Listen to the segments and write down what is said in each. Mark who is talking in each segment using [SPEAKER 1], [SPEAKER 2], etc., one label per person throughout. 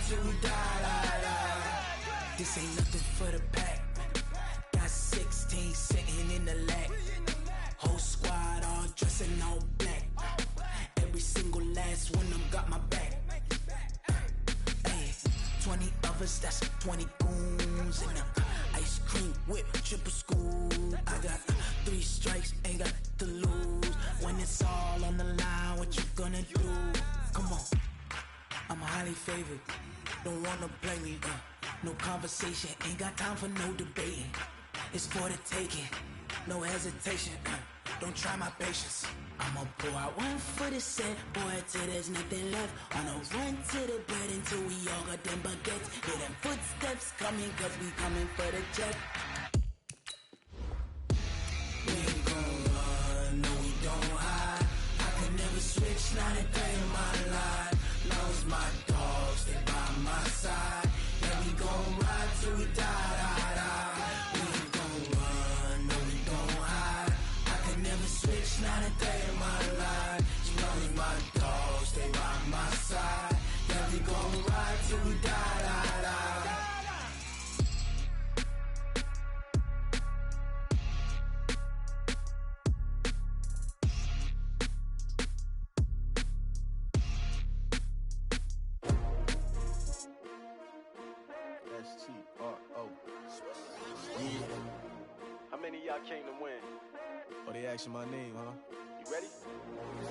[SPEAKER 1] till we die, die, die. This ain't nothing for the pack. Got 16 sitting in the lap. Whole squad all dressing all black. Every single last one of them got my back. Hey, 20 of us, that's 20 goons in the ice cream whip, triple school. I got 3 strikes, ain't got to lose. When it's all on the line, what you gonna do? Come on, I'm highly favored. Don't wanna play me, no conversation, ain't got time for no debating. It's for the taking, no hesitation, don't try my patience. I'ma pour out one for the set, boy, till there's nothing left. On a run to the bread until we all got them baguettes. Hear them footsteps coming, cause we coming for the check. We ain't gon' run, no we don't hide. I can never switch, not a day in my life. Long as my dogs, they by my side. Yeah, we gon' ride till we die, die, die. We ain't gon' run, no we don't hide. I can never switch, not a day in my life. As long as my dogs, stay by my side. Yeah, we gon' ride till we die, die, die.
[SPEAKER 2] S-T-R-O. Yeah.
[SPEAKER 3] How many of y'all came to win?
[SPEAKER 2] Oh, they asking my name, huh?
[SPEAKER 3] You ready?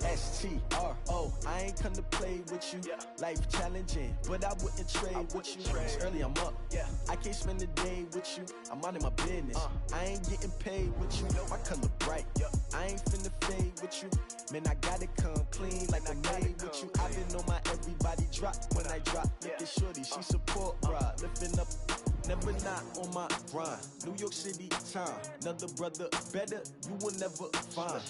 [SPEAKER 2] S-T-R-O. I ain't come to play with you.
[SPEAKER 3] Yeah.
[SPEAKER 2] Life challenging, but I wouldn't trade with you. It's early, I'm up.
[SPEAKER 3] Yeah.
[SPEAKER 2] I can't spend the day with you. I'm out of my business. I ain't getting paid with you. My color bright.
[SPEAKER 3] Yep.
[SPEAKER 2] I ain't finna fade with you. Man, I gotta come clean like I made with you. I been on my everybody drop when I drop. Look at shorty, she support ride. Lifting up, never not on my grind. New York City time, another brother better, you will never find.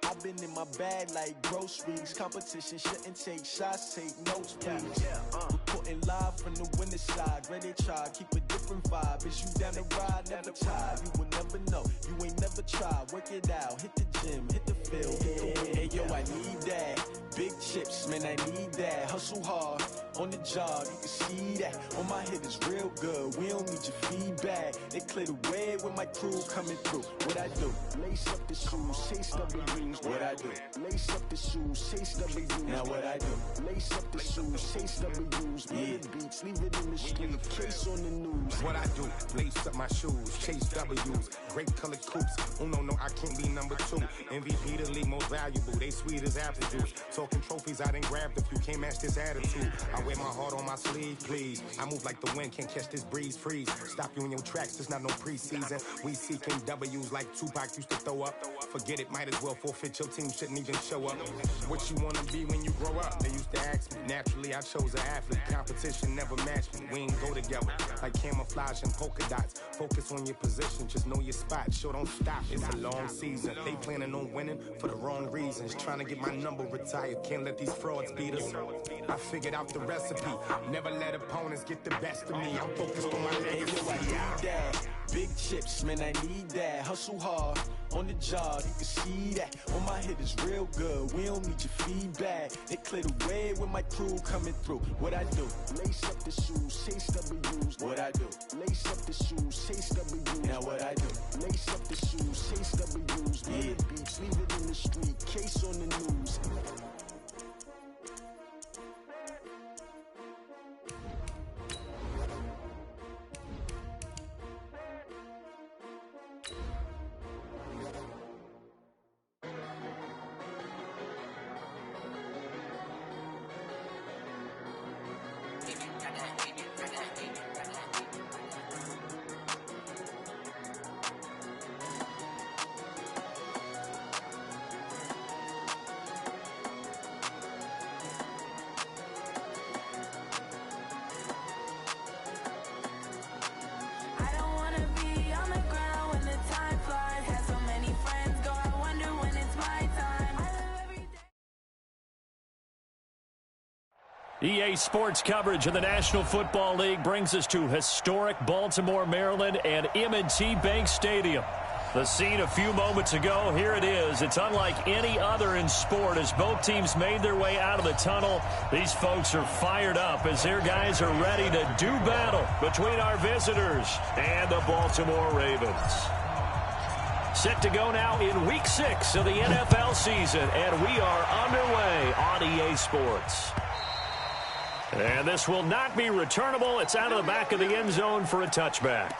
[SPEAKER 2] I've been in my bag like groceries. Competition shouldn't take shots, take notes, please. Reporting live from the winter side. Ready to try, keep a different vibe. Is you down the ride, never tired. You will never know, you ain't never tried. Work it out, hit the gym, hit the field, hit the win. Hey yo, I need that. Big chips, man, I need that. Hustle hard, on the job, you can see that. On my head is real good, we don't need your feedback. They clear the way with my crew coming through. What I do? Lace up the shoes, chase W's. What I do? Lace up the shoes, chase W's. Now what I do? Lace up the shoes, chase W's. Yeah. Beats, leave it in the street, case on the news.
[SPEAKER 4] What I do? Lace up my shoes, chase W's. Grape colored coops. Oh no, I can't be number 2. MVP the league most valuable. They sweet as apple juice. Talking trophies, I didn't grab the few. Can't match this attitude. I wear my heart on my sleeve, please. I move like the wind, can't catch this breeze, freeze. Stop you in your tracks, there's not no preseason. We seeking W's like Tupac used to throw up. Forget it, might as well forfeit. Your team shouldn't even show up. What you wanna be when you grow up? They used to ask me. Naturally, I chose an athlete. Competition never matched me. We ain't go together like camouflage and polka dots. Focus on your position, just know your spot. Sure, don't stop. It's a long season. They planning on winning for the wrong reasons. Trying to get my number retired. Can't let these frauds beat us. I figured out the recipe. Never let opponents get the best of me. I'm focused on my legacy.
[SPEAKER 2] I need that. Big chips, man, I need that. Hustle hard, on the job, you can see that. On my head is real good, we don't need your feedback. They clear the way with my crew coming through. What I do? Lace up the shoes, chase W's. What I do? Lace up the shoes, chase W's. Now what I do? Lace up the shoes, chase W's. Yeah. Beats, leave it in the street, case on the news.
[SPEAKER 5] EA Sports coverage of the National Football League brings us to historic Baltimore, Maryland, and M&T Bank Stadium. The scene a few moments ago, here it is. It's unlike any other in sport as both teams made their way out of the tunnel. These folks are fired up as their guys are ready to do battle between our visitors and the Baltimore Ravens. Set to go now in Week 6 of the NFL season, and we are underway on EA Sports. And this will not be returnable. It's out of the back of the end zone for a touchback.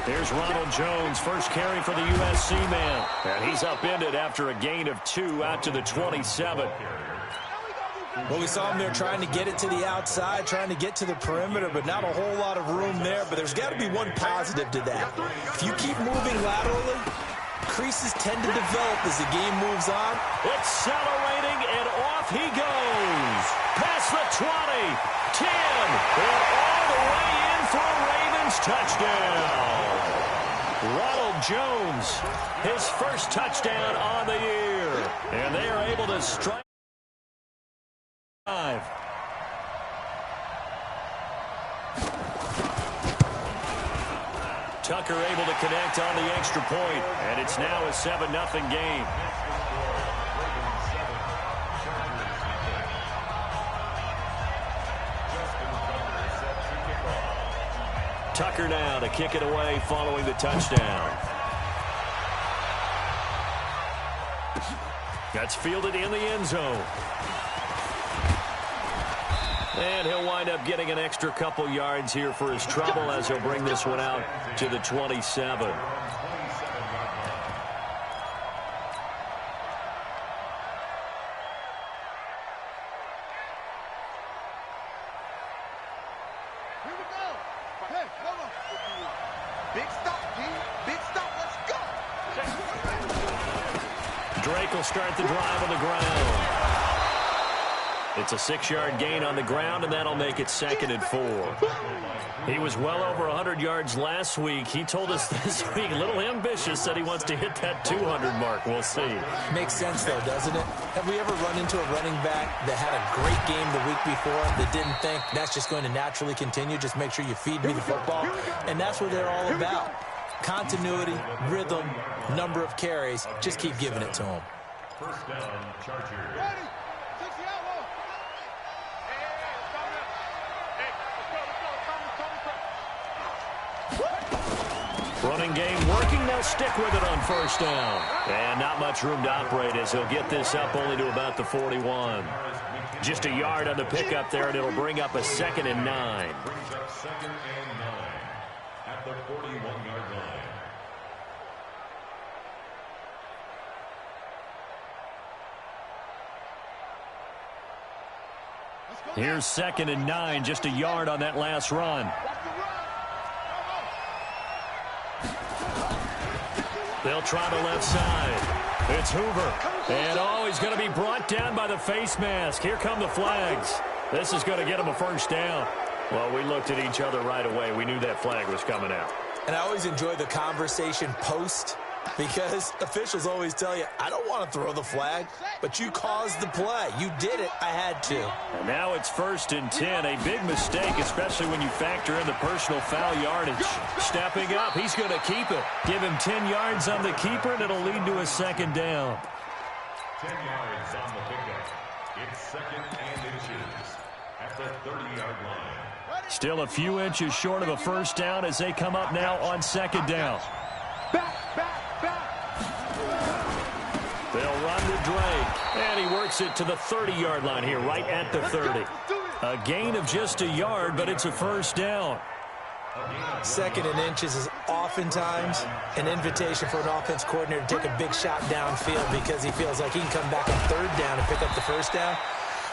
[SPEAKER 5] Here's Ronald Jones, first carry for the USC man. And he's upended after a gain of 2 out to the 27.
[SPEAKER 6] Well, we saw him there trying to get it to the outside, trying to get to the perimeter, but not a whole lot of room there. But there's got to be one positive to that. If you keep moving laterally, creases tend to develop as the game moves on.
[SPEAKER 5] Accelerating, and off he goes. Past the 20, 10, and all the way in for a Ravens touchdown. Ronald Jones, his first touchdown on the year. And they are able to strike 5. Tucker able to connect on the extra point, and it's now a 7-0 game. Tucker now to kick it away following the touchdown. That's fielded in the end zone. And he'll wind up getting an extra couple yards here for his trouble as he'll bring this one out to the 27. Drake will start the drive on the ground. It's a 6-yard gain on the ground, and that'll make it 2nd and 4. He was well over 100 yards last week. He told us this week, a little ambitious, said he wants to hit that 200 mark. We'll see.
[SPEAKER 6] Makes sense, though, doesn't it? Have we ever run into a running back that had a great game the week before that didn't think that's just going to naturally continue? Just make sure you feed me the football. And that's what they're all about. Continuity, rhythm, number of carries. Just keep giving it to them.
[SPEAKER 7] First down, Chargers.
[SPEAKER 5] Running game working. They'll stick with it on first down. And not much room to operate as he'll get this up only to about the 41. Just a yard on the pickup there, and it'll bring up a 2nd and 9.
[SPEAKER 7] Brings up 2nd and 9 at the 41-yard line.
[SPEAKER 5] Here's 2nd and 9, just a yard on that last run. They'll try the left side. It's Hoover. And he's going to be brought down by the face mask. Here come the flags. This is going to get him a first down. Well, we looked at each other right away. We knew that flag was coming out.
[SPEAKER 6] And I always enjoy the conversation post, because officials always tell you, I don't want to throw the flag, but you caused the play. You did it. I had to.
[SPEAKER 5] And now it's 1st and 10. A big mistake, especially when you factor in the personal foul yardage. Stepping up, he's going to keep it. Give him 10 yards on the keeper, and it'll lead to a 2nd down.
[SPEAKER 7] 10 yards on the pickup. It's 2nd and inches at the 30-yard line.
[SPEAKER 5] Still a few inches short of a first down as they come up now on 2nd down. They'll run to Drake, and he works it to the 30-yard line here, right at the 30. A gain of just a yard, but it's a first down.
[SPEAKER 6] 2nd and inches is oftentimes an invitation for an offense coordinator to take a big shot downfield because he feels like he can come back on 3rd down and pick up the first down.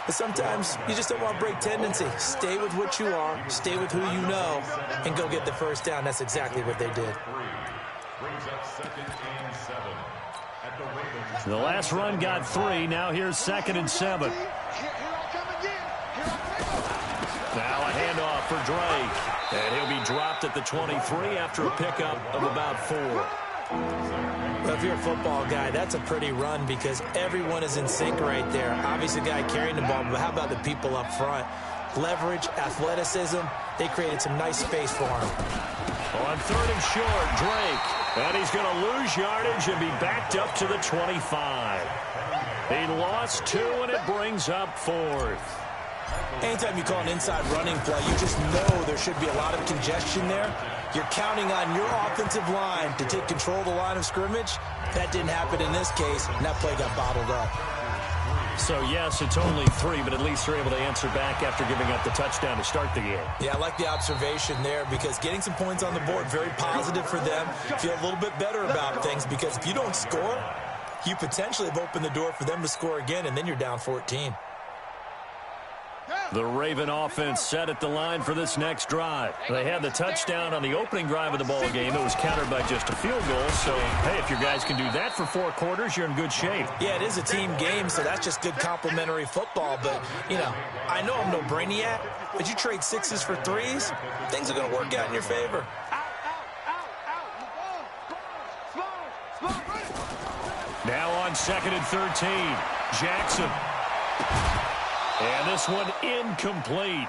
[SPEAKER 6] But sometimes you just don't want to break tendency. Stay with what you are, stay with who you know, and go get the first down. That's exactly what they did.
[SPEAKER 7] Brings up 2nd and 7 at the Ravens.
[SPEAKER 5] The last run got 3. Now here's 2nd and 7. Now a handoff for Drake. And he'll be dropped at the 23 after a pickup of about 4.
[SPEAKER 6] Well, if you're a football guy, that's a pretty run because everyone is in sync right there. Obviously, the guy carrying the ball, but how about the people up front? Leverage, athleticism, they created some nice space for him.
[SPEAKER 5] On 3rd and short, Drake. And he's going to lose yardage and be backed up to the 25. He lost 2, and it brings up 4th.
[SPEAKER 6] Anytime you call an inside running play, you just know there should be a lot of congestion there. You're counting on your offensive line to take control of the line of scrimmage. That didn't happen in this case, and that play got bottled up.
[SPEAKER 5] So, yes, it's only 3, but at least they're able to answer back after giving up the touchdown to start the game.
[SPEAKER 6] Yeah, I like the observation there because getting some points on the board, very positive for them. Feel a little bit better about things because if you don't score, you potentially have opened the door for them to score again, and then you're down 14.
[SPEAKER 5] The Raven offense set at the line for this next drive. They had the touchdown on the opening drive of the ball game. It was countered by just a field goal. So, hey, if your guys can do that for 4 quarters, you're in good shape.
[SPEAKER 6] Yeah, it is a team game, so that's just good complementary football. But, you know, I know I'm no brainiac, but you trade 6s for 3s, things are going to work out in your favor.
[SPEAKER 5] Now on 2nd and 13, Jackson. And this one incomplete.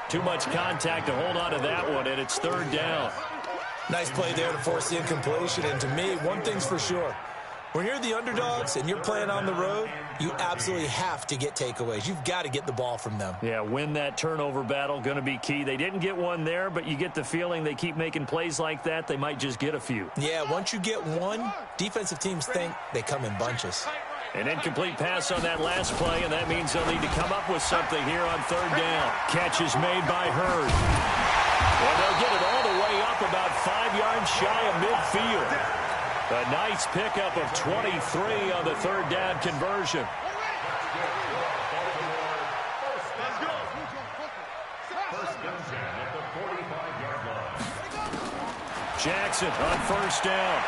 [SPEAKER 5] Too much contact to hold on to that one, and it's 3rd down.
[SPEAKER 6] Nice play there to force the incompletion. And to me, one thing's for sure. When you're the underdogs and you're playing on the road, you absolutely have to get takeaways. You've got to get the ball from them.
[SPEAKER 5] Yeah, win that turnover battle, going to be key. They didn't get one there, but you get the feeling they keep making plays like that, they might just get a few.
[SPEAKER 6] Yeah, once you get one, defensive teams think they come in bunches.
[SPEAKER 5] An incomplete pass on that last play, and that means they'll need to come up with something here on 3rd down. Catch is made by Hurd. And they'll get it all the way up about 5 yards shy of midfield. A nice pickup of 23 on the 3rd down conversion. Jackson on 1st down.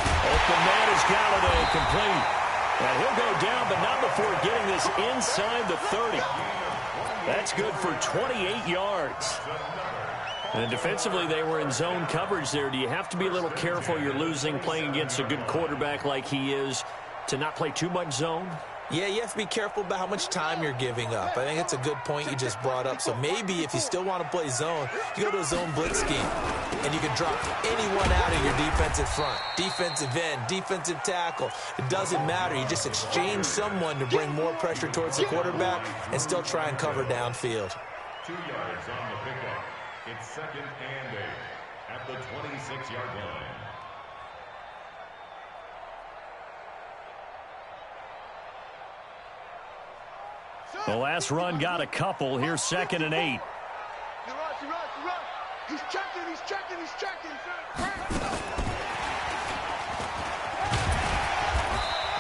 [SPEAKER 5] Open man is Galladay, complete. And he'll go down, but not before getting this inside the 30. That's good for 28 yards. And defensively, they were in zone coverage there. Do you have to be a little careful? You're losing, playing against a good quarterback like he is, to not play too much zone?
[SPEAKER 6] Yeah, you have to be careful about how much time you're giving up. I think it's a good point you just brought up. So maybe if you still want to play zone, you go to a zone blitz scheme, and you can drop anyone out of your defensive front, defensive end, defensive tackle. It doesn't matter. You just exchange someone to bring more pressure towards the quarterback and still try and cover downfield.
[SPEAKER 7] 2 yards on the pickup. It's 2nd and 8 at the 26-yard line.
[SPEAKER 5] The last run got a couple. Here's 2nd and 8.
[SPEAKER 8] He's checking.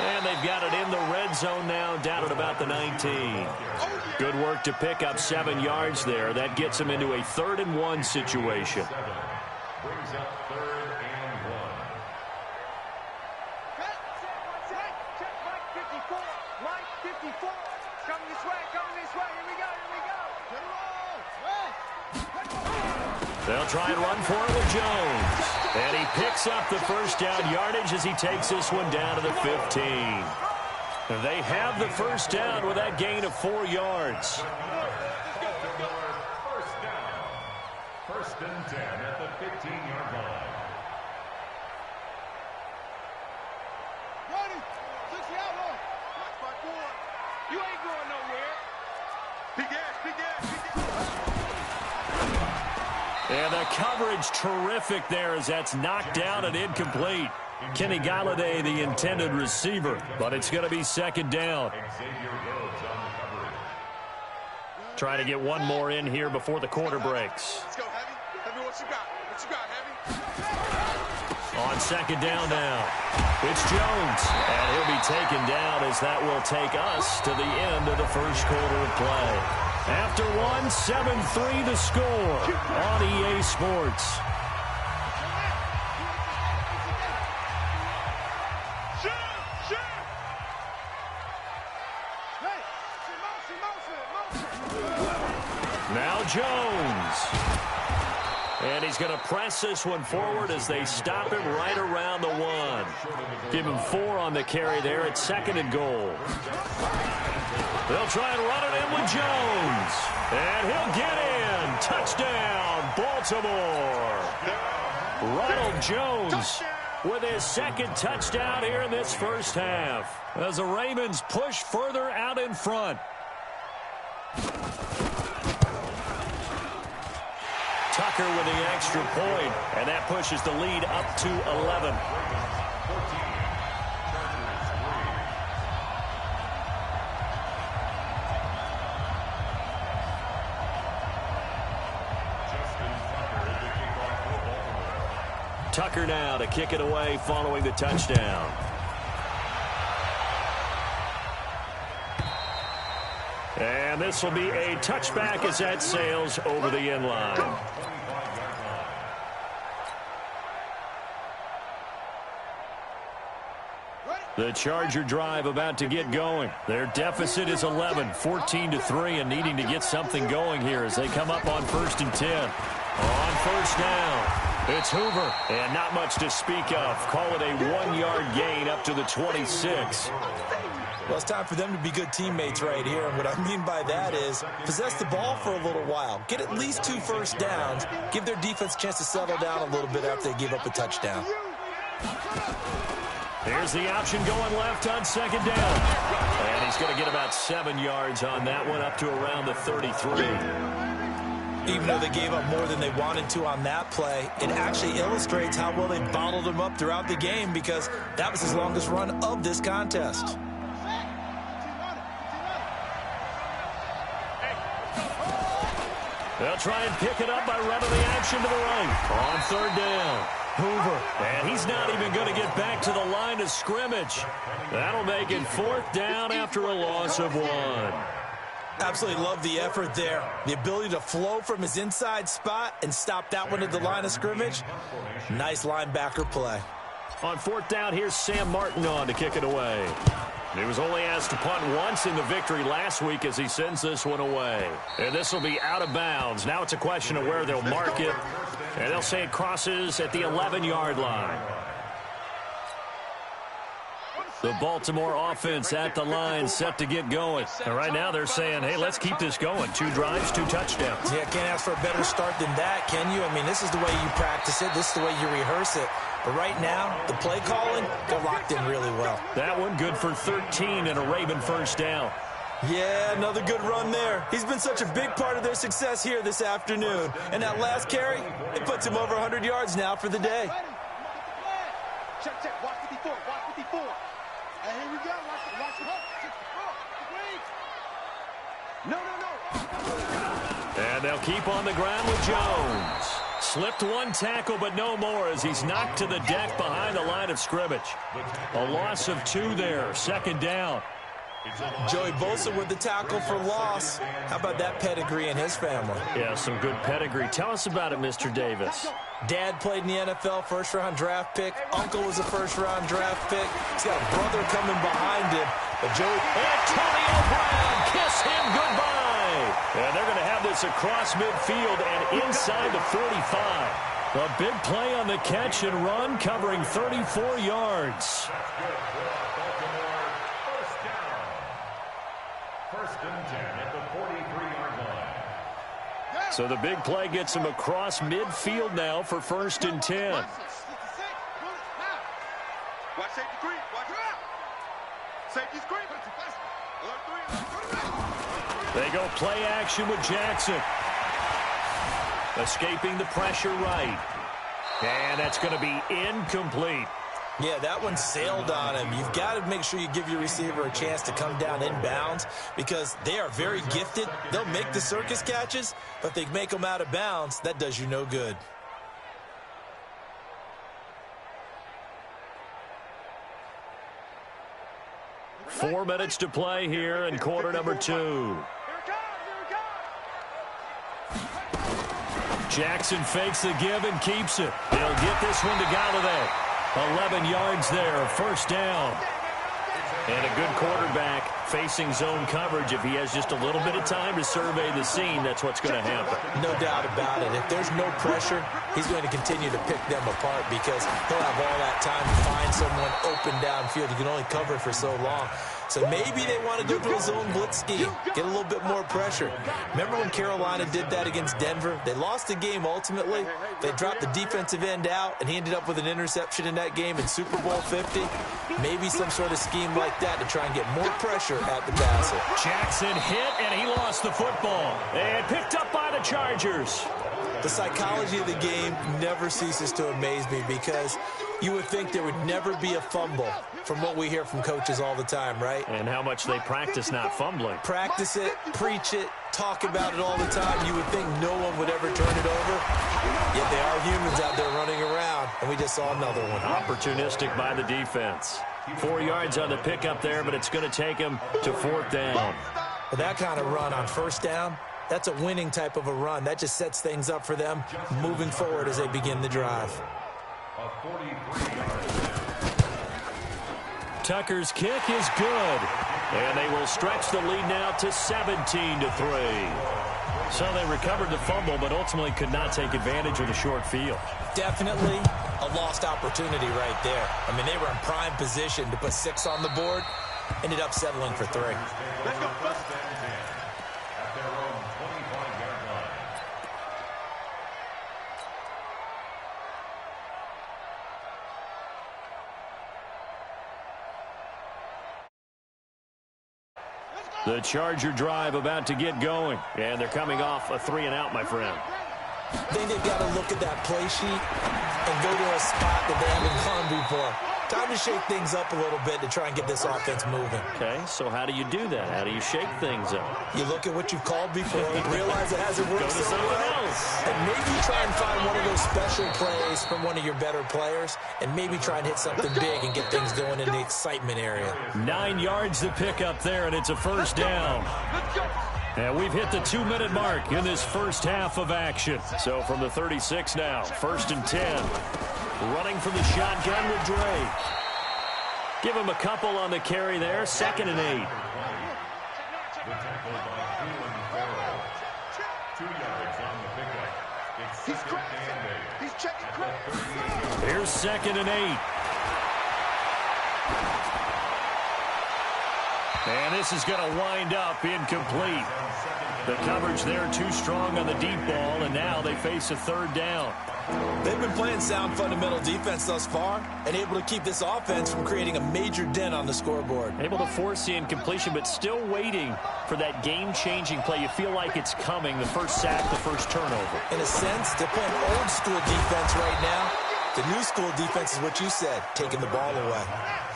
[SPEAKER 5] And they've got it in the red zone now, down at about the 19. Good work to pick up 7 yards there. That gets them into a 3rd and 1 situation.
[SPEAKER 7] Brings up 3rd and 1.
[SPEAKER 8] Mike 54. Coming this way. Here we go.
[SPEAKER 5] They'll try and run for it with Jones. And he picks up the 1st down yardage as he takes this one down to the 15. They have the 1st down with that gain of 4 yards.
[SPEAKER 7] 1st and 10 at the 15-yard line.
[SPEAKER 8] Ready? 60 out low. Watch my boy. You ain't going nowhere. Big ass.
[SPEAKER 5] And the coverage terrific there as that's knocked down and incomplete. Kenny Galladay, the intended receiver, but it's going to be 2nd down. Trying to get one more in here before the quarter breaks.
[SPEAKER 8] Let's go, Heavy. Heavy, what you got, Heavy?
[SPEAKER 5] On 2nd down now, it's Jones, and he'll be taken down as that will take us to the end of the 1st quarter of play. After 1, 7-3 the score on EA Sports. Now Jones. And he's going to press this one forward as they stop him right around the 1. Give him 4 on the carry there at 2nd and goal. They'll try and run it in with Jones. And he'll get in. Touchdown, Baltimore. Ronald Jones with his 2nd touchdown here in this first half, as the Ravens push further out in front. Tucker with the extra point, and that pushes the lead up to 11. Tucker now to kick it away following the touchdown. And this will be a touchback as that sails over the end line. The Charger drive about to get going. Their deficit is 11, 14-3, and needing to get something going here as they come up on 1st and 10. On first down, it's Hoover, and not much to speak of. Call it a 1-yard gain up to the 26.
[SPEAKER 6] Well, it's time for them to be good teammates right here. And what I mean by that is possess the ball for a little while. Get at least 2 first downs. Give their defense a chance to settle down a little bit after they give up a touchdown.
[SPEAKER 5] Here's the option going left on 2nd down. And he's going to get about 7 yards on that one, up to around the 33.
[SPEAKER 6] Even though they gave up more than they wanted to on that play, it actually illustrates how well they bottled them up throughout the game, because that was his longest run of this contest.
[SPEAKER 5] They'll try and pick it up by running the action to the right. On 3rd down, Hoover. And he's not even going to get back to the line of scrimmage. That'll make it 4th down after a loss of 1.
[SPEAKER 6] Absolutely love the effort there. The ability to flow from his inside spot and stop that one at the line of scrimmage. Nice linebacker play.
[SPEAKER 5] On 4th down, here's Sam Martin on to kick it away. He was only asked to punt once in the victory last week as he sends this one away. And this will be out of bounds. Now it's a question of where they'll mark it. And they'll say it crosses at the 11-yard line. The Baltimore offense at the line, set to get going. And right now they're saying, hey, let's keep this going. 2 drives, 2 touchdowns.
[SPEAKER 6] Yeah, can't ask for a better start than that, can you? I mean, this is the way you practice it. This is the way you rehearse it. But right now, the play calling, they're locked in really well.
[SPEAKER 5] That one good for 13 and a Raven first down.
[SPEAKER 6] Yeah, another good run there. He's been such a big part of their success here this afternoon. And that last carry, it puts him over 100 yards now for the day.
[SPEAKER 8] Check, check. Watch 54. Watch 54. And here we go. Watch the hook. No.
[SPEAKER 5] And they'll keep on the ground with Jones. Slipped 1 tackle, but no more as he's knocked to the deck behind the line of scrimmage. A loss of 2 there. 2nd down.
[SPEAKER 6] Joey Bosa with the tackle for loss. How about that pedigree in his family?
[SPEAKER 5] Yeah, some good pedigree. Tell us about it, Mr. Davis.
[SPEAKER 6] Dad played in the NFL, 1st-round draft pick. Uncle was a 1st-round draft pick. He's got a brother coming behind him. But Joey...
[SPEAKER 5] Antonio Brown, kiss him goodbye. And they're going to have this across midfield and inside the 45. A big play on the catch and run, covering 34 yards. So the big play gets him across midfield now for 1st and 10.
[SPEAKER 8] Watch safety screen. Watch it out. Safety screen.
[SPEAKER 5] They go play action with Jackson. Escaping the pressure right. And that's going to be incomplete.
[SPEAKER 6] Yeah, that one sailed on him. You've got to make sure you give your receiver a chance to come down inbounds because they are very gifted. They'll make the circus catches, but if they make them out of bounds, that does you no good.
[SPEAKER 5] Four minutes to play here in quarter number 2. Jackson fakes the give and keeps it. They'll get this one to Galladay. 11 yards there, 1st down. And a good quarterback facing zone coverage. If he has just a little bit of time to survey the scene, that's what's going to happen.
[SPEAKER 6] No doubt about it. If there's no pressure, he's going to continue to pick them apart because he'll have all that time to find someone open downfield. You can only cover for so long. So maybe they want to go to a zone blitz scheme, get a little bit more pressure. Remember when Carolina did that against Denver? They lost the game ultimately. They dropped the defensive end out, and he ended up with an interception in that game in Super Bowl 50. Maybe some sort of scheme like that to try and get more pressure at the passer.
[SPEAKER 5] Jackson hit, and he lost the football. And picked up by the Chargers.
[SPEAKER 6] The psychology of the game never ceases to amaze me because you would think there would never be a fumble from what we hear from coaches all the time, right?
[SPEAKER 5] And how much they practice not fumbling.
[SPEAKER 6] Practice it, preach it, talk about it all the time. You would think no one would ever turn it over. Yet they are humans out there running around, and we just saw another one.
[SPEAKER 5] Opportunistic by the defense. 4 yards on the pickup there, but it's going to take him to 4th down.
[SPEAKER 6] With that kind of run on 1st down, that's a winning type of a run. That just sets things up for them moving forward as they begin the drive.
[SPEAKER 5] Tucker's kick is good. And they will stretch the lead now to 17-3. So they recovered the fumble, but ultimately could not take advantage of the short field.
[SPEAKER 6] Definitely a lost opportunity right there. I mean, they were in prime position to put 6 on the board. Ended up settling for 3.
[SPEAKER 8] Let's go.
[SPEAKER 5] The Charger drive about to get going. And they're coming off a 3-and-out, my friend.
[SPEAKER 6] I think they've got to look at that play sheet and go to a spot that they haven't gone before. Time to shake things up a little bit to try and get this offense moving.
[SPEAKER 5] Okay, so how do you do that? How do you shake things up?
[SPEAKER 6] You look at what you've called before, realize it hasn't worked
[SPEAKER 5] Go to
[SPEAKER 6] so
[SPEAKER 5] something
[SPEAKER 6] well,
[SPEAKER 5] else.
[SPEAKER 6] and maybe try and find one of those special plays from one of your better players, and maybe try and hit something big and get things going in the excitement area.
[SPEAKER 5] 9 yards to pick up there, and it's a 1st down. And we've hit the 2-minute mark in this first half of action. So from the 36 now, 1st and 10. Running from the shotgun with Drake. Give him a couple on the carry there, 2nd and 8.
[SPEAKER 8] He's checking credit.
[SPEAKER 5] Here's 2nd and 8. And this is going to wind up incomplete. The coverage there too strong on the deep ball, and now they face a 3rd down.
[SPEAKER 6] They've been playing sound fundamental defense thus far and able to keep this offense from creating a major dent on the scoreboard.
[SPEAKER 5] Able to force the incompletion, but still waiting for that game-changing play. You feel like it's coming, the first sack, the first turnover.
[SPEAKER 6] In a sense, they're playing old school defense right now. The new school defense is what you said, taking the ball away.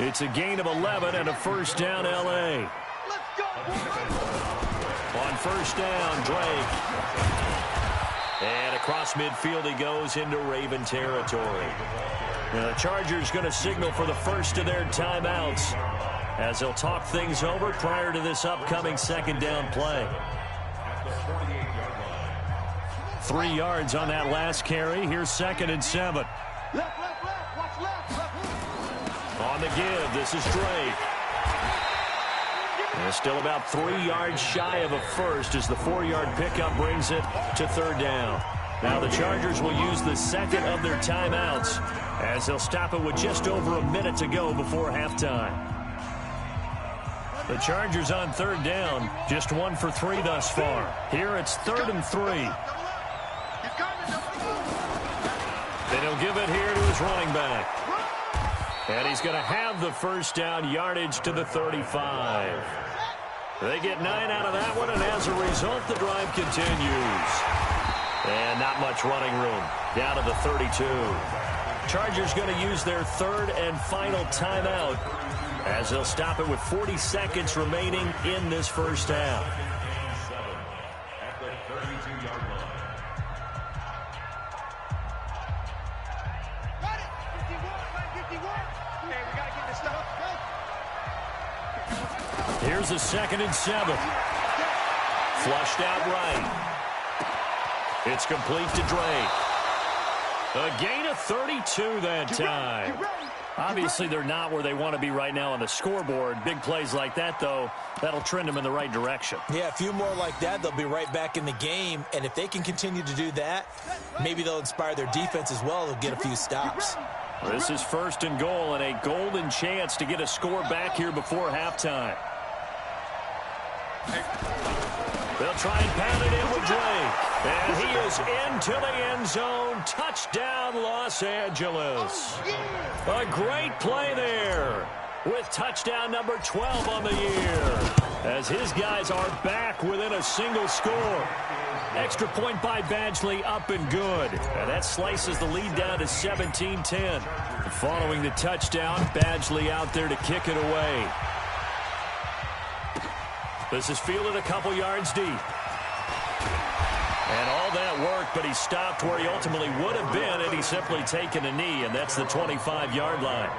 [SPEAKER 5] It's a gain of 11 and a 1st down L.A. On 1st down, Drake. And across midfield he goes into Raven territory. Now the Chargers going to signal for the first of their timeouts as they'll talk things over prior to this upcoming 2nd down play. 3 yards on that last carry. Here's 2nd and 7. On the give, this is Drake. And still about 3 yards shy of a first as the 4-yard pickup brings it to 3rd down. Now the Chargers will use the 2nd of their timeouts as they'll stop it with just over a minute to go before halftime. The Chargers on 3rd down, just 1 for 3 thus far. Here it's 3rd and 3. Then he'll give it here to his running back. And he's going to have the 1st down, yardage to the 35. They get 9 out of that one, and as a result, the drive continues. And not much running room. Down to the 32. Chargers going to use their 3rd and final timeout as they'll stop it with 40 seconds remaining in this first half.
[SPEAKER 7] At the 32-yard line.
[SPEAKER 5] Here's a 2nd and 7. Flushed out right. It's complete to Drake. A gain of 32 that time. Obviously, they're not where they want to be right now on the scoreboard. Big plays like that, though, that'll trend them in the right direction.
[SPEAKER 6] Yeah, a few more like that, they'll be right back in the game. And if they can continue to do that, maybe they'll inspire their defense as well. They'll get a few stops.
[SPEAKER 5] This is 1st and goal and a golden chance to get a score back here before halftime. They'll try and pound it in with Drake. And he is into the end zone. Touchdown, Los Angeles. A great play there with touchdown number 12 on the year, as his guys are back within a single score. Extra point by Badgley, up and good. And that slices the lead down to 17-10. Following the touchdown, Badgley out there to kick it away. This is fielded a couple yards deep. And all that work, but he stopped where he ultimately would have been had he simply taken a knee, and that's the 25-yard line.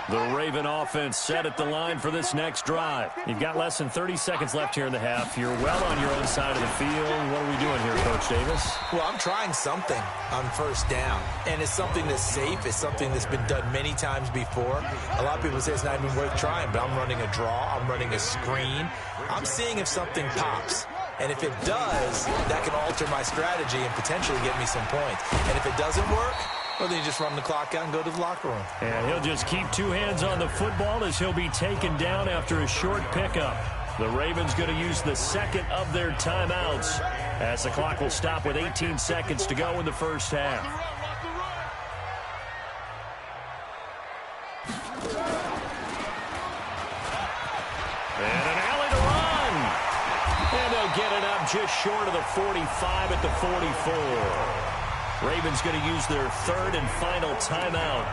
[SPEAKER 5] The Raven offense set at the line for this next drive. You've got less than 30 seconds left here in the half. You're well on your own side of the field. What are we doing here, Coach Davis?
[SPEAKER 6] Well, I'm trying something on 1st down, and it's something that's safe. It's something that's been done many times before. A lot of people say it's not even worth trying, but I'm running a draw. I'm running a screen. I'm seeing if something pops. And if it does, that can alter my strategy and potentially get me some points. And if it doesn't work, well, then you just run the clock out and go to the locker room.
[SPEAKER 5] And he'll just keep 2 hands on the football as he'll be taken down after a short pickup. The Ravens going to use the 2nd of their timeouts as the clock will stop with 18 seconds to go in the first half. And an alley to run. And they'll get it up just short of the 45 at the 44. Ravens going to use their 3rd and final timeout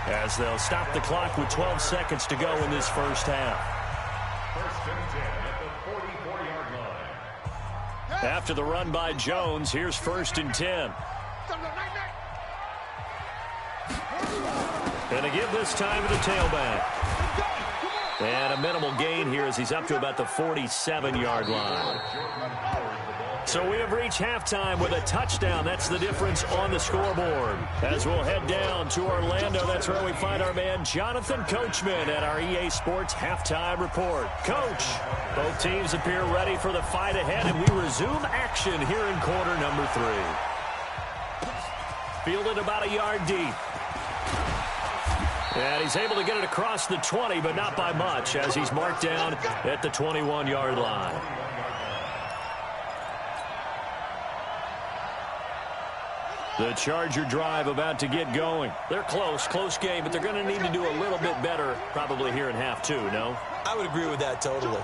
[SPEAKER 5] as they'll stop the clock with 12 seconds to go in this first half.
[SPEAKER 7] 1st and 10 at the 44-yard line.
[SPEAKER 5] After the run by Jones, here's 1st and 10. And to give this time to the tailback. And a minimal gain here as he's up to about the 47-yard line. So we have reached halftime with a touchdown. That's the difference on the scoreboard. As we'll head down to Orlando, that's where we find our man Jonathan Coachman at our EA Sports Halftime Report. Coach, both teams appear ready for the fight ahead, and we resume action here in quarter number 3. Fielded about a yard deep. And he's able to get it across the 20, but not by much, as he's marked down at the 21-yard line. The Charger drive about to get going. They're close game, but they're going to need to do a little bit better probably here in half 2, no?
[SPEAKER 6] I would agree with that totally.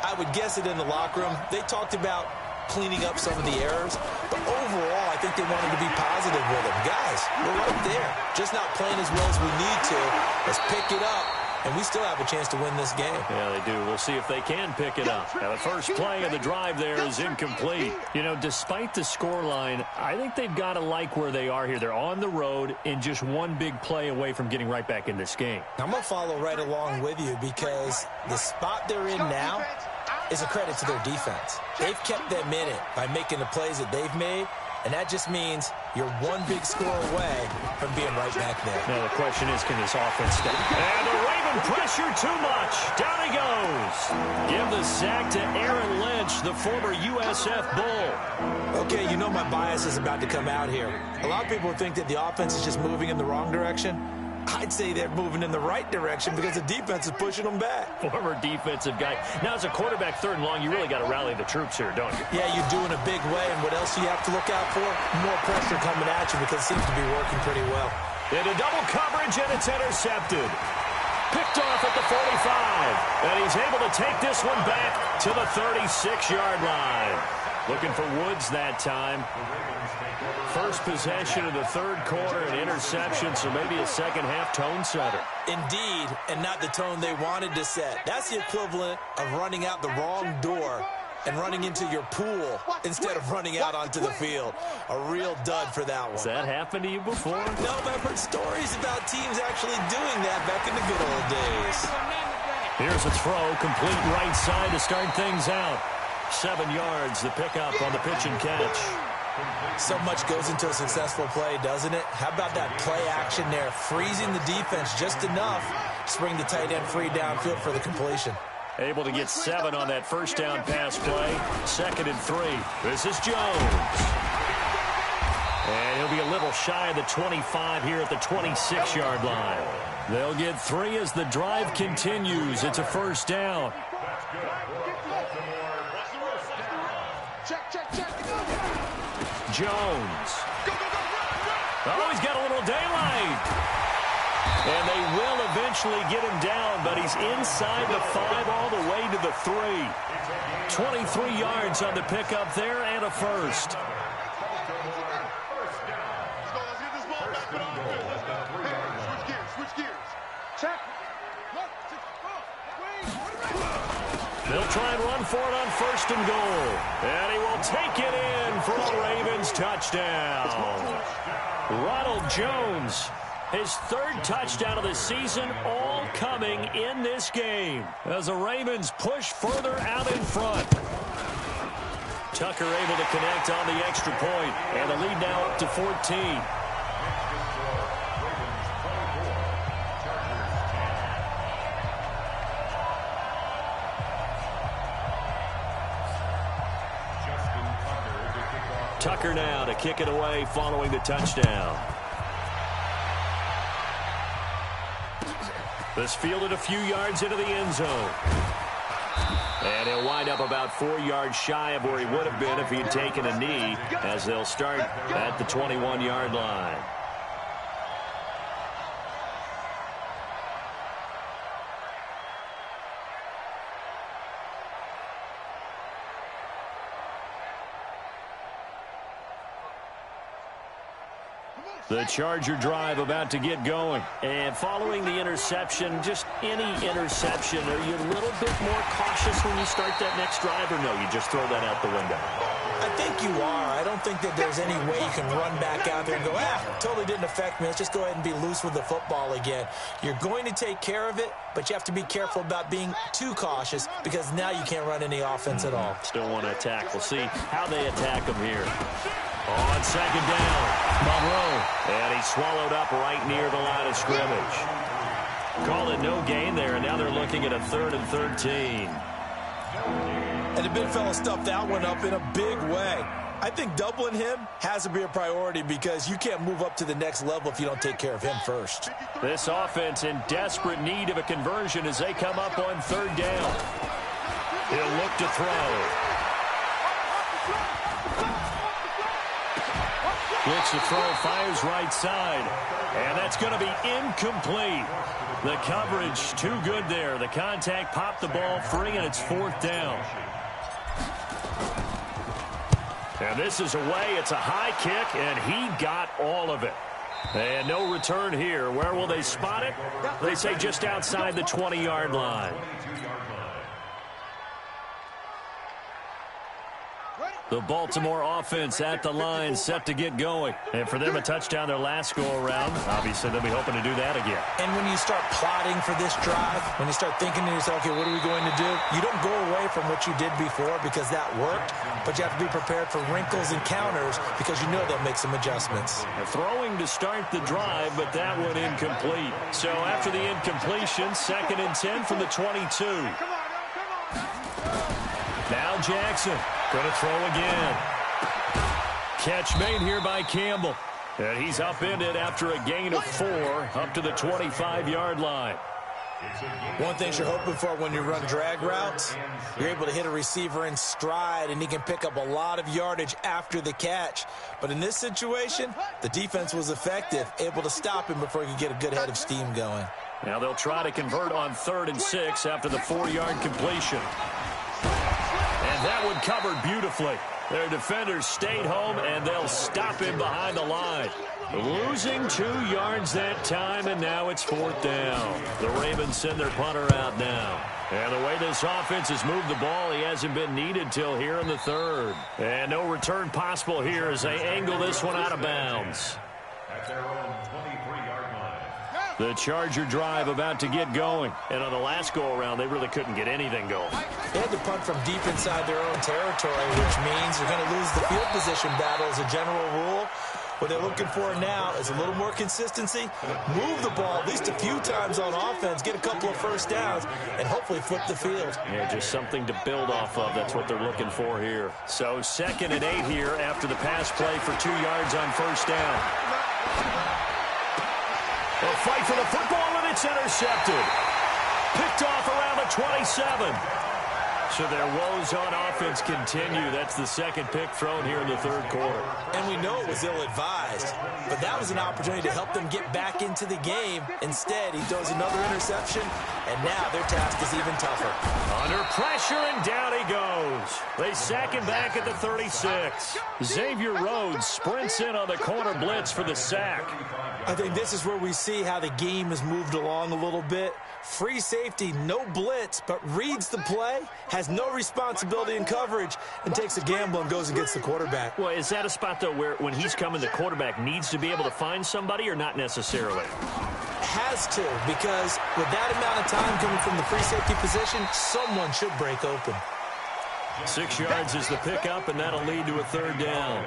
[SPEAKER 6] I would guess it in the locker room. They talked about cleaning up some of the errors, but overall, I think they wanted to be positive with them. Guys, we're right there. Just not playing as well as we need to. Let's pick it up, and we still have a chance to win this game.
[SPEAKER 5] Yeah, they do. We'll see if they can pick it up. Now, the first play of the drive there is incomplete. You know, despite the scoreline, I think they've got to like where they are here. They're on the road and just one big play away from getting right back in this game.
[SPEAKER 6] I'm going to follow right along with you because the spot they're in now is a credit to their defense. They've kept them in it by making the plays that they've made, and that just means you're one big score away from being right back there.
[SPEAKER 5] Now the question is, can this offense stay? And the Raven pressure too much. Down he goes. Give the sack to Aaron Lynch, the former USF Bull.
[SPEAKER 6] Okay, you know my bias is about to come out here. A lot of people think that the offense is just moving in the wrong direction. I'd say they're moving in the right direction because the defense is pushing them back.
[SPEAKER 5] Former defensive guy. Now, as a quarterback 3rd and long, you really got to rally the troops here, don't you?
[SPEAKER 6] Yeah, you do in a big way. And what else do you have to look out for? More pressure coming at you because it seems to be working pretty well.
[SPEAKER 5] Into double coverage, and it's intercepted. Picked off at the 45. And he's able to take this one back to the 36-yard line. Looking for Woods that time. First possession of the 3rd quarter, an interception, so maybe a second-half tone setter.
[SPEAKER 6] Indeed, and not the tone they wanted to set. That's the equivalent of running out the wrong door and running into your pool instead of running out onto the field. A real dud for that one.
[SPEAKER 5] Has that happened to you before?
[SPEAKER 6] No, but I've heard stories about teams actually doing that back in the good old days.
[SPEAKER 5] Here's a throw, complete right side to start things out. 7 yards, the pickup on the pitch and catch.
[SPEAKER 6] So much goes into a successful play, doesn't it? How about that play action there, freezing the defense just enough to bring the tight end free downfield for the completion.
[SPEAKER 5] Able to get 7 on that first down pass play. 2nd and 3. This is Jones. And he'll be a little shy of the 25 here at the 26-yard line. They'll get 3 as the drive continues. It's a first down. Jones. Oh, he's got a little daylight. And they will eventually get him down, but he's inside the 5 all the way to the 3. 23 yards on the pickup there and a first. They'll try and run for it on 1st and goal. And he will take it in for a Ravens touchdown. Ronald Jones, his 3rd touchdown of the season, all coming in this game as the Ravens push further out in front. Tucker able to connect on the extra point, and the lead now up to 14. Tucker now to kick it away following the touchdown. This fielded a few yards into the end zone. And he'll wind up about 4 yards shy of where he would have been if he'd taken a knee, as they'll start at the 21-yard line. The Charger drive about to get going. And following the interception, just any interception, are you a little bit more cautious when you start that next drive, or no, you just throw that out the window?
[SPEAKER 6] I think you are. I don't think that there's any way you can run back out there and go, totally didn't affect me. Let's just go ahead and be loose with the football again. You're going to take care of it, but you have to be careful about being too cautious, because now you can't run any offense at all.
[SPEAKER 5] Still want to attack. We'll see how they attack them here. On 2nd down, Monroe. And he swallowed up right near the line of scrimmage. Call it no gain there, and now they're looking at a 3rd and 13.
[SPEAKER 6] And the big fella stuffed that one up in a big way. I think doubling him has to be a priority, because you can't move up to the next level if you don't take care of him first.
[SPEAKER 5] This offense in desperate need of a conversion as they come up on 3rd down. He'll look to throw. Looks to throw, fires right side. And that's going to be incomplete. The coverage too good there. The contact popped the ball free, and it's 4th down. And this is away. It's a high kick, and he got all of it. And no return here. Where will they spot it? They say just outside the 20-yard line. The Baltimore offense at the line, set to get going. And for them, a touchdown their last go-around. Obviously, they'll be hoping to do that again.
[SPEAKER 6] And when you start plotting for this drive, when you start thinking to yourself, okay, what are we going to do? You don't go away from what you did before, because that worked. But you have to be prepared for wrinkles and counters, because you know they'll make some adjustments.
[SPEAKER 5] Throwing to start the drive, but that one incomplete. So after the incompletion, 2nd and 10 from the 22. Now Jackson. Going to throw again. Catch made here by Campbell. And he's upended after a gain of 4 up to the 25-yard line.
[SPEAKER 6] One thing you're hoping for when you run drag routes, you're able to hit a receiver in stride, and he can pick up a lot of yardage after the catch. But in this situation, the defense was effective, able to stop him before he could get a good head of steam going.
[SPEAKER 5] Now they'll try to convert on 3rd and 6 after the 4-yard completion. And that one covered beautifully. Their defenders stayed home, and they'll stop him behind the line. Losing 2 yards that time, and now it's 4th down. The Ravens send their punter out now. And the way this offense has moved the ball, he hasn't been needed till here in the 3rd. And no return possible here as they angle this one out of bounds.
[SPEAKER 7] At their own 23-yard line.
[SPEAKER 5] The Charger drive about to get going. And on the last go-around, they really couldn't get anything going.
[SPEAKER 6] They had to punt from deep inside their own territory, which means you're going to lose the field position battle as a general rule. What they're looking for now is a little more consistency, move the ball at least a few times on offense, get a couple of first downs, and hopefully flip the field.
[SPEAKER 5] Yeah, just something to build off of. That's what they're looking for here. So 2nd and 8 here after the pass play for 2 yards on first down. They'll fight for the football, and it's intercepted. Picked off around the 27. So their woes on offense continue. That's the 2nd pick thrown here in the 3rd quarter.
[SPEAKER 6] And we know it was ill-advised, but that was an opportunity to help them get back into the game. Instead, he throws another interception, and now their task is even tougher.
[SPEAKER 5] Under pressure, and down he goes. They sack him back at the 36. Xavier Rhodes sprints in on the corner blitz for the sack.
[SPEAKER 6] I think this is where we see how the game has moved along a little bit. Free safety, no blitz, but reads the play, has no responsibility in coverage, and takes a gamble and goes against the quarterback.
[SPEAKER 5] Well, is that a spot, though, where when he's coming, the quarterback needs to be able to find somebody, or not necessarily?
[SPEAKER 6] Has to, because with that amount of time coming from the free safety position, someone should break open.
[SPEAKER 5] 6 yards is the pickup, and that'll lead to a 3rd down.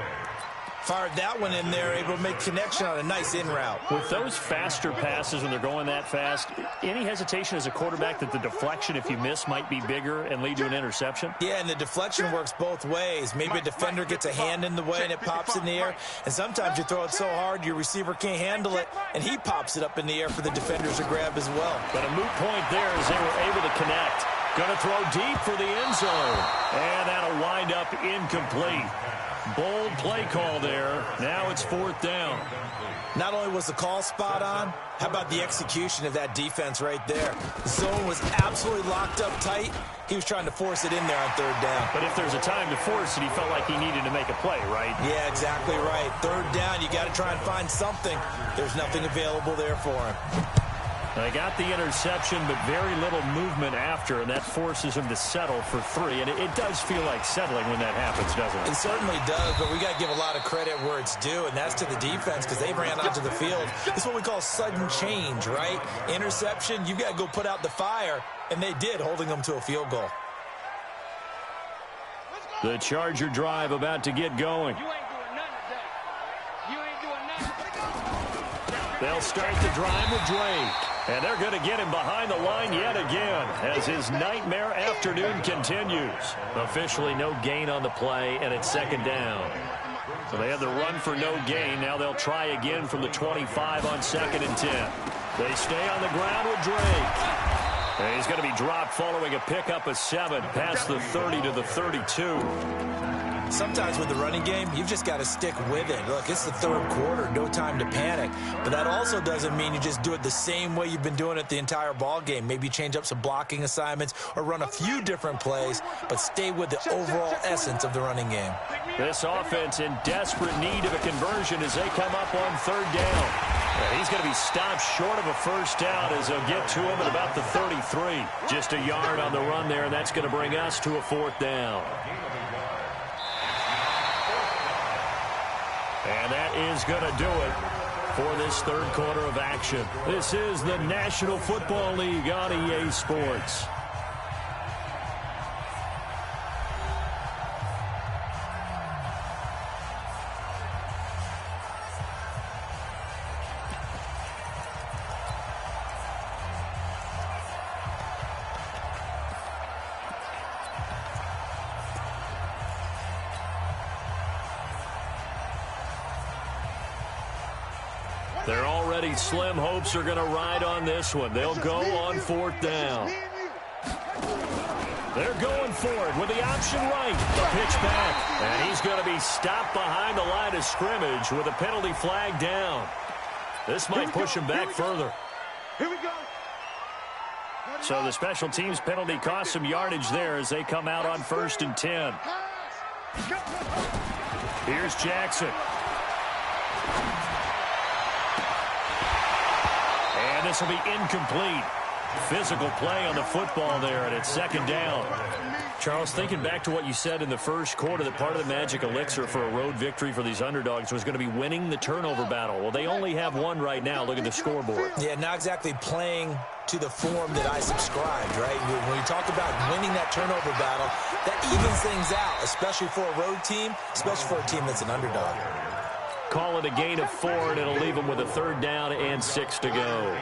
[SPEAKER 6] Fired that one in there, able to make connection on a nice in route.
[SPEAKER 5] With those faster passes when they're going that fast, any hesitation as a quarterback that the deflection, if you miss, might be bigger and lead to an interception?
[SPEAKER 6] Yeah, and the deflection works both ways. Maybe a defender gets a hand in the way and it pops in the air, and sometimes you throw it so hard your receiver can't handle it, and he pops it up in the air for the defenders to grab as well.
[SPEAKER 5] But a moot point there as they were able to connect. Going to throw deep for the end zone, and that'll wind up incomplete. Bold play call there. Now it's 4th down.
[SPEAKER 6] Not only was the call spot on, how about the execution of that defense right there? The zone was absolutely locked up tight. He was trying to force it in there on 3rd down.
[SPEAKER 5] But if there's a time to force it, he felt like he needed to make a play, right?
[SPEAKER 6] Yeah, exactly right. 3rd down, you got to try and find something. There's nothing available there for him.
[SPEAKER 5] They got the interception, but very little movement after, and that forces him to settle for 3. And it does feel like settling when that happens, doesn't it?
[SPEAKER 6] It certainly does, but we got to give a lot of credit where it's due, and that's to the defense because they ran onto the field. This is what we call sudden change, right? Interception, you've got to go put out the fire, and they did, holding them to a field goal.
[SPEAKER 5] The Charger drive about to get going.
[SPEAKER 8] You ain't doing nothing today. You ain't doing nothing.
[SPEAKER 5] They'll start the drive with Drake. And they're going to get him behind the line yet again as his nightmare afternoon continues. Officially no gain on the play, and it's 2nd down. So they had the run for no gain. Now they'll try again from the 25 on 2nd and 10. They stay on the ground with Drake. And he's going to be dropped following a pickup of 7 past the 30 to the 32.
[SPEAKER 6] Sometimes with the running game, you've just got to stick with it. Look, it's the 3rd quarter, no time to panic. But that also doesn't mean you just do it the same way you've been doing it the entire ball game. Maybe change up some blocking assignments or run a few different plays, but stay with the overall essence of the running game.
[SPEAKER 5] This offense in desperate need of a conversion as they come up on 3rd down. And he's going to be stopped short of a first down as they'll get to him at about the 33. Just a yard on the run there, and that's going to bring us to a 4th down. And that is going to do it for this 3rd quarter of action. This is the National Football League on EA Sports. Their already slim hopes are going to ride on this one. They'll go on 4th down. They're going for it with the option right. The pitch back. And he's going to be stopped behind the line of scrimmage with a penalty flag down. This might push him back further.
[SPEAKER 8] Here we go.
[SPEAKER 5] So the special teams penalty cost some yardage there as they come out on 1st and 10. Here's Jackson. And this will be incomplete. Physical play on the football there, and it's second down. Charles, thinking back to what you said in the first quarter, that part of the magic elixir for a road victory for these underdogs was going to be winning the turnover battle. Well, they only have one right now. Look at the scoreboard.
[SPEAKER 6] Yeah, not exactly playing to the form that I subscribed, right? When you talk about winning that turnover battle, that evens things out, especially for a road team, especially for a team that's an underdog.
[SPEAKER 5] Call it a gain of 4, and it'll leave them with a third down and 6 to go.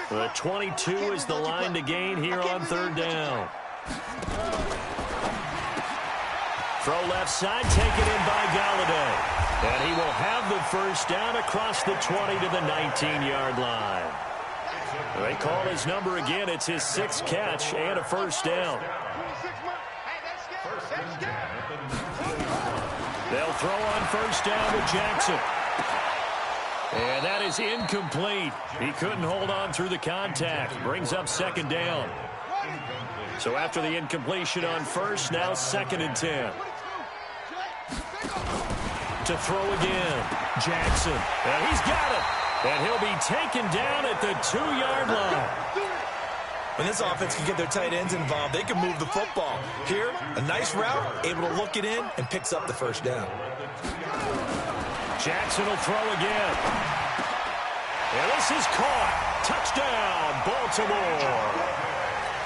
[SPEAKER 5] The 22 is the line to gain here on third down. Throw left side, taken in by Galladay. And he will have the first down across the 20 to the 19-yard line. They call his number again. It's his 6th catch and a first down. They'll throw on first down to Jackson. And that is incomplete. He couldn't hold on through the contact. Brings up second down. So after the incompletion on first, now 2nd and 10. To throw again, Jackson. And he's got it. And he'll be taken down at the 2-yard line.
[SPEAKER 6] When this offense can get their tight ends involved, they can move the football. Here, a nice route, able to look it in, and picks up the first down.
[SPEAKER 5] Jackson will throw again. And this is caught. Touchdown, Baltimore.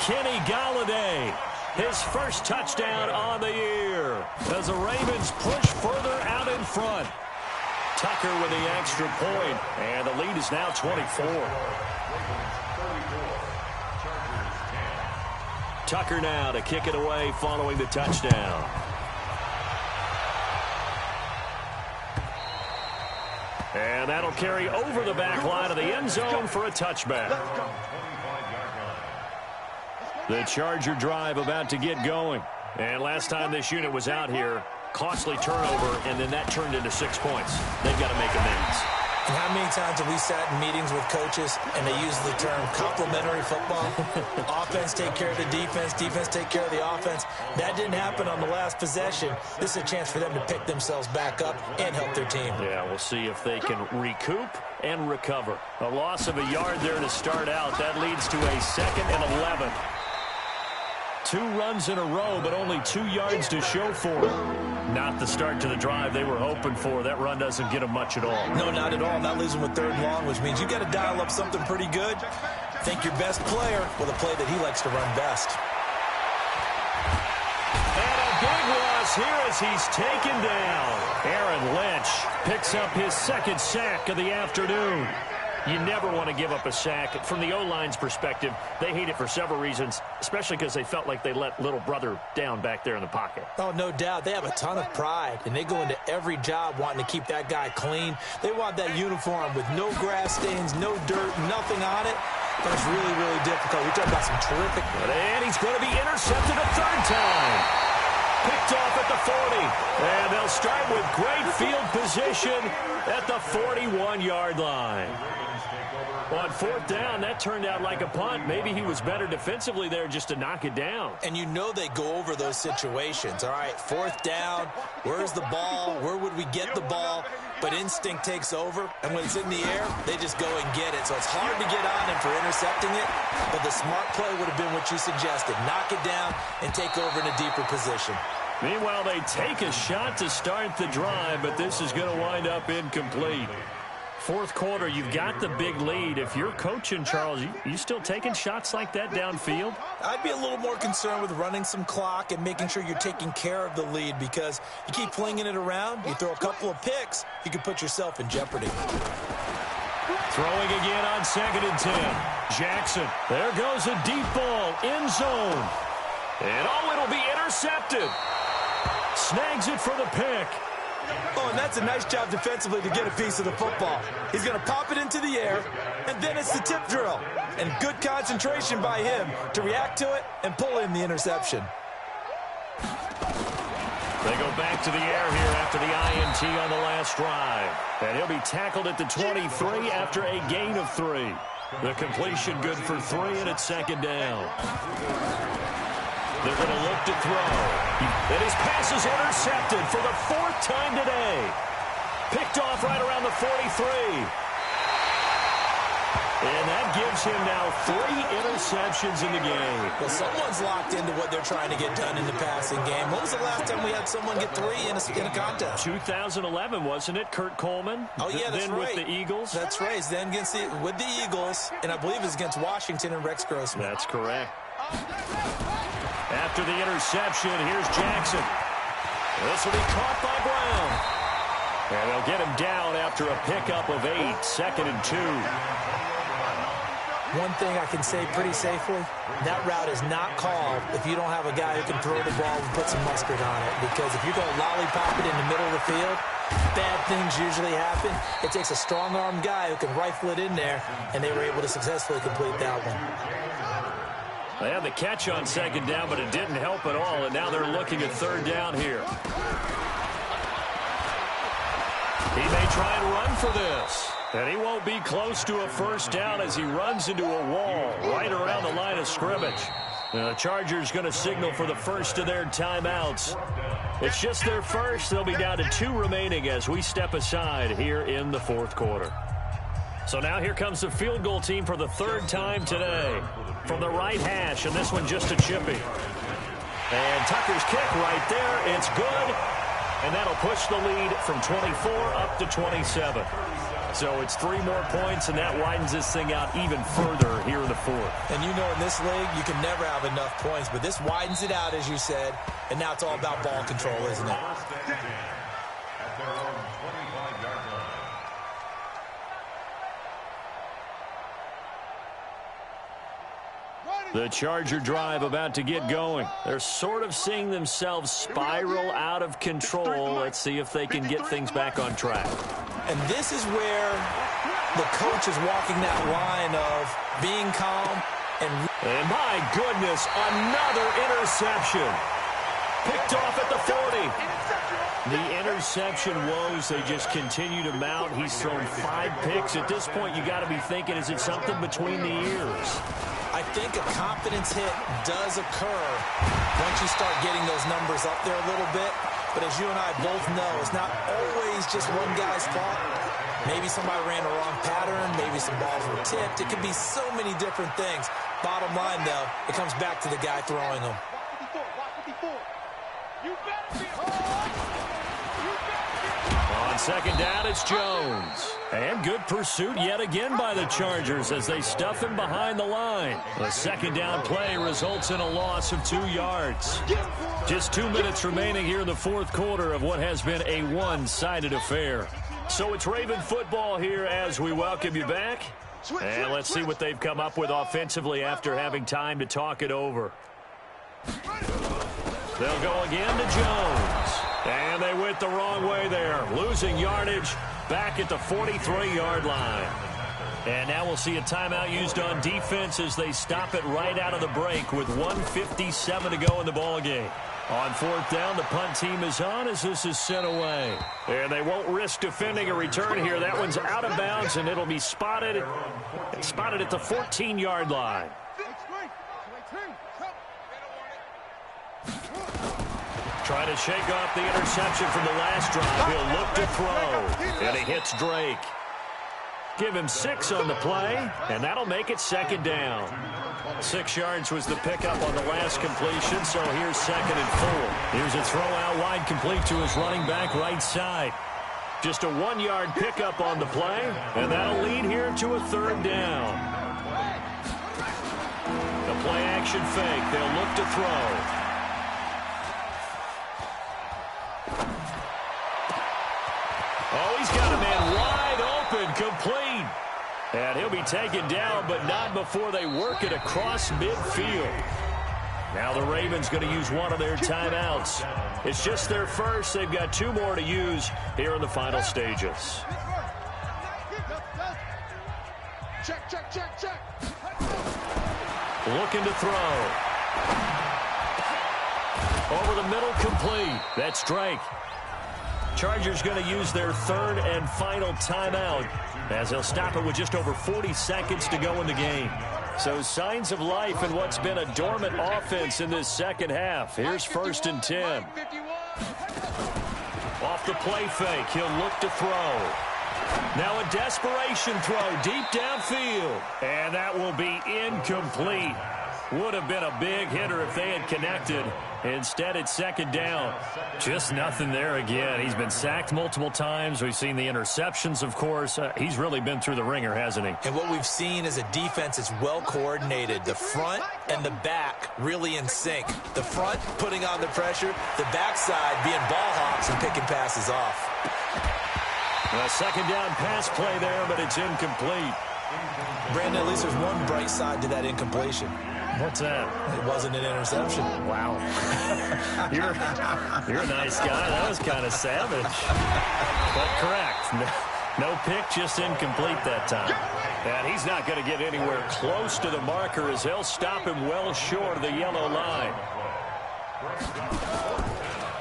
[SPEAKER 5] Kenny Galladay, his first touchdown on the year as the Ravens push further out in front. Tucker with the extra point, and the lead is now 24. Tucker now to kick it away following the touchdown. And that'll carry over the back line of the end zone for a touchback. The Charger drive about to get going. And last time this unit was out here, costly turnover, and then that turned into 6 points. They've got to make amends.
[SPEAKER 6] And how many times have we sat in meetings with coaches and they use the term complementary football? Offense take care of the defense, defense take care of the offense. That didn't happen on the last possession. This is a chance for them to pick themselves back up and help their team.
[SPEAKER 5] Yeah, we'll see if they can recoup and recover. A loss of a yard there to start out. That leads to a 2nd and 11. 2 runs in a row, but only 2 yards to show for it. Not the start to the drive they were hoping for. That run doesn't get them much at all.
[SPEAKER 6] No, not at all. That leaves them with 3rd and long, which means you got to dial up something pretty good. Think your best player with a play that he likes to run best.
[SPEAKER 5] And a big loss here as he's taken down. Aaron Lynch picks up his 2nd sack of the afternoon. You never want to give up a sack. From the O-line's perspective, they hate it for several reasons, especially because they felt like they let little brother down back there in the pocket.
[SPEAKER 6] Oh, no doubt. They have a ton of pride, and they go into every job wanting to keep that guy clean. They want that uniform with no grass stains, no dirt, nothing on it. That's really, really difficult. We're talking about some terrific.
[SPEAKER 5] And he's going to be intercepted a 3rd time. Picked off at the 40. And they'll start with great field position at the 41-yard line. On 4th down, that turned out like a punt. Maybe he was better defensively there just to knock it down.
[SPEAKER 6] And you know they go over those situations. All right, 4th down, where's the ball? Where would we get the ball? But instinct takes over, and when it's in the air, they just go and get it. So it's hard to get on him for intercepting it, but the smart play would have been what you suggested. Knock it down and take over in a deeper position.
[SPEAKER 5] Meanwhile, they take a shot to start the drive, but this is going to wind up incomplete. 4th quarter, you've got the big lead. If you're coaching, Charles, you still taking shots like that downfield?
[SPEAKER 6] I'd be a little more concerned with running some clock and making sure you're taking care of the lead, because you keep flinging it around, you throw a couple of picks, you can put yourself in jeopardy.
[SPEAKER 5] Throwing again on 2nd and 10. Jackson, there goes a deep ball, end zone. And it'll be intercepted. Snags it for the pick.
[SPEAKER 6] Oh, and that's a nice job defensively to get a piece of the football. He's going to pop it into the air, and then it's the tip drill. And good concentration by him to react to it and pull in the interception.
[SPEAKER 5] They go back to the air here after the INT on the last drive. And he'll be tackled at the 23 after a gain of 3. The completion good for 3, and it's 2nd down. They're going to look to throw. And his pass is intercepted for the 4th time today. Picked off right around the 43. And that gives him now 3 interceptions in the game.
[SPEAKER 6] Well, someone's locked into what they're trying to get done in the passing game. When was the last time we had someone get 3 in a contest?
[SPEAKER 5] 2011, wasn't it? Kurt Coleman?
[SPEAKER 6] Oh, yeah, that's
[SPEAKER 5] then
[SPEAKER 6] right.
[SPEAKER 5] with the Eagles?
[SPEAKER 6] That's right. Then with the Eagles, and I believe it's against Washington and Rex Grossman.
[SPEAKER 5] That's correct. After the interception, here's Jackson. This will be caught by Brown. And they'll get him down after a pickup of 8, 2nd and 2.
[SPEAKER 6] One thing I can say pretty safely, that route is not called if you don't have a guy who can throw the ball and put some mustard on it. Because if you're going to lollipop it in the middle of the field, bad things usually happen. It takes a strong-armed guy who can rifle it in there, and they were able to successfully complete that one.
[SPEAKER 5] They had the catch on 2nd down, but it didn't help at all, and now they're looking at 3rd down here. He may try and run for this. And he won't be close to a 1st down as he runs into a wall right around the line of scrimmage. The Chargers going to signal for the first of their timeouts. It's just their first. They'll be down to 2 remaining as we step aside here in the 4th quarter. So now here comes the field goal team for the 3rd time today. From the right hash, and this one just a chippy. And Tucker's kick right there. It's good. And that'll push the lead from 24 up to 27. So it's 3 more points, and that widens this thing out even further here in the 4th.
[SPEAKER 6] And you know in this league, you can never have enough points, but this widens it out, as you said, and now it's all about ball control, isn't it?
[SPEAKER 7] At their own 25-yard line.
[SPEAKER 5] The Charger drive about to get going. They're sort of seeing themselves spiral out of control. Let's see if they can get things back on track.
[SPEAKER 6] And this is where the coach is walking that line of being calm and
[SPEAKER 5] my goodness, another interception. Picked off at the 40. The interception woes, they just continue to mount. He's thrown 5 picks. At this point, you got to be thinking, is it something between the ears?
[SPEAKER 6] I think a confidence hit does occur once you start getting those numbers up there a little bit. But as you and I both know, it's not always just one guy's fault. Maybe somebody ran the wrong pattern. Maybe some balls were tipped. It could be so many different things. Bottom line, though, it comes back to the guy throwing them.
[SPEAKER 5] On 2nd down, it's Jones. And good pursuit yet again by the Chargers as they stuff him behind the line. The 2nd down play results in a loss of 2 yards. Just 2 minutes remaining here in the 4th quarter of what has been a one-sided affair. So it's Raven football here as we welcome you back. And let's see what they've come up with offensively after having time to talk it over. They'll go again to Jones. And they went the wrong way there, losing yardage back at the 43-yard line. And now we'll see a timeout used on defense as they stop it right out of the break with 1:57 to go in the ballgame. On 4th down, the punt team is on as this is sent away. And they won't risk defending a return here. That one's out of bounds, and it'll be spotted at the 14-yard line. Trying to shake off the interception from the last drive. He'll look to throw, and he hits Drake. Give him 6 on the play, and that'll make it 2nd down. 6 yards was the pickup on the last completion, so here's 2nd and 4. Here's a throw out wide complete to his running back right side. Just a 1-yard pickup on the play, and that'll lead here to a 3rd down. The play action fake. They'll look to throw. Oh, he's got a man wide open, complete. And he'll be taken down, but not before they work it across midfield. Now the Ravens going to use one of their timeouts. It's just their first. They've got 2 more to use here in the final stages.
[SPEAKER 8] Check.
[SPEAKER 5] Looking to throw. Over the middle, complete. That's Drake. Chargers going to use their 3rd and final timeout as they'll stop it with just over 40 seconds to go in the game. So signs of life in what's been a dormant offense in this 2nd half. Here's 1st and 10. Off the play fake, he'll look to throw. Now a desperation throw deep downfield. And that will be incomplete. Would have been a big hitter if they had connected. Instead, it's second down. Just nothing there again. He's been sacked multiple times. We've seen the interceptions, of course. He's really been through the ringer, hasn't he?
[SPEAKER 6] And what we've seen is a defense that's well coordinated. The front and the back really in sync. The front putting on the pressure. The backside being ball hawks and picking passes off.
[SPEAKER 5] A second down pass play there, but it's incomplete.
[SPEAKER 6] Brandon, at least there's one bright side to that incompletion.
[SPEAKER 5] What's that?
[SPEAKER 6] It wasn't an interception.
[SPEAKER 5] Wow. You're a nice guy. That was kind of savage. But correct. No pick, just incomplete that time. And he's not going to get anywhere close to the marker as they'll stop him well short of the yellow line.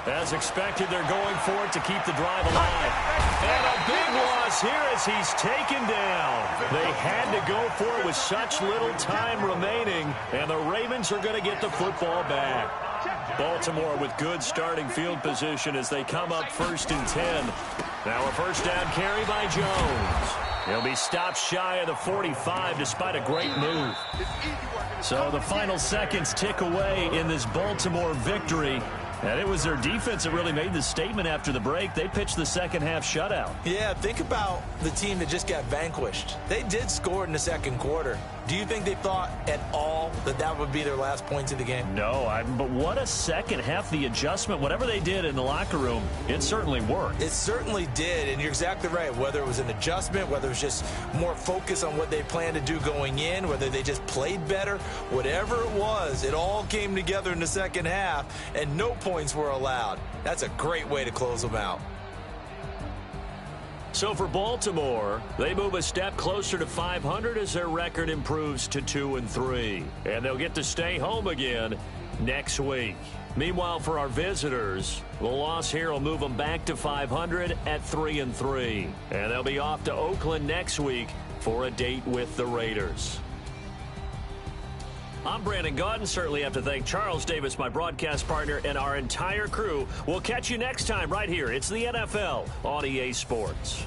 [SPEAKER 5] As expected, they're going for it to keep the drive alive. And a big loss here as he's taken down. They had to go for it with such little time remaining, and the Ravens are going to get the football back. Baltimore with good starting field position as they come up 1st and 10. Now a first down carry by Jones. He'll be stopped shy of the 45 despite a great move. So the final seconds tick away in this Baltimore victory. And it was their defense that really made the statement after the break. They pitched the second half shutout.
[SPEAKER 6] Yeah, think about the team that just got vanquished. They did score in the second quarter. Do you think they thought at all that that would be their last points of the game?
[SPEAKER 5] No, but what a second half. The adjustment, whatever they did in the locker room, it certainly worked.
[SPEAKER 6] It certainly did, and you're exactly right. Whether it was an adjustment, whether it was just more focus on what they planned to do going in, whether they just played better, whatever it was, it all came together in the second half, and no points were allowed. That's a great way to close them out.
[SPEAKER 5] So for Baltimore, they move a step closer to 500 as their record improves to 2-3. And they'll get to stay home again next week. Meanwhile, for our visitors, the loss here will move them back to 500 at 3-3. And they'll be off to Oakland next week for a date with the Raiders. I'm Brandon Gaudin. Certainly have to thank Charles Davis, my broadcast partner, and our entire crew. We'll catch you next time right here. It's the NFL on EA Sports.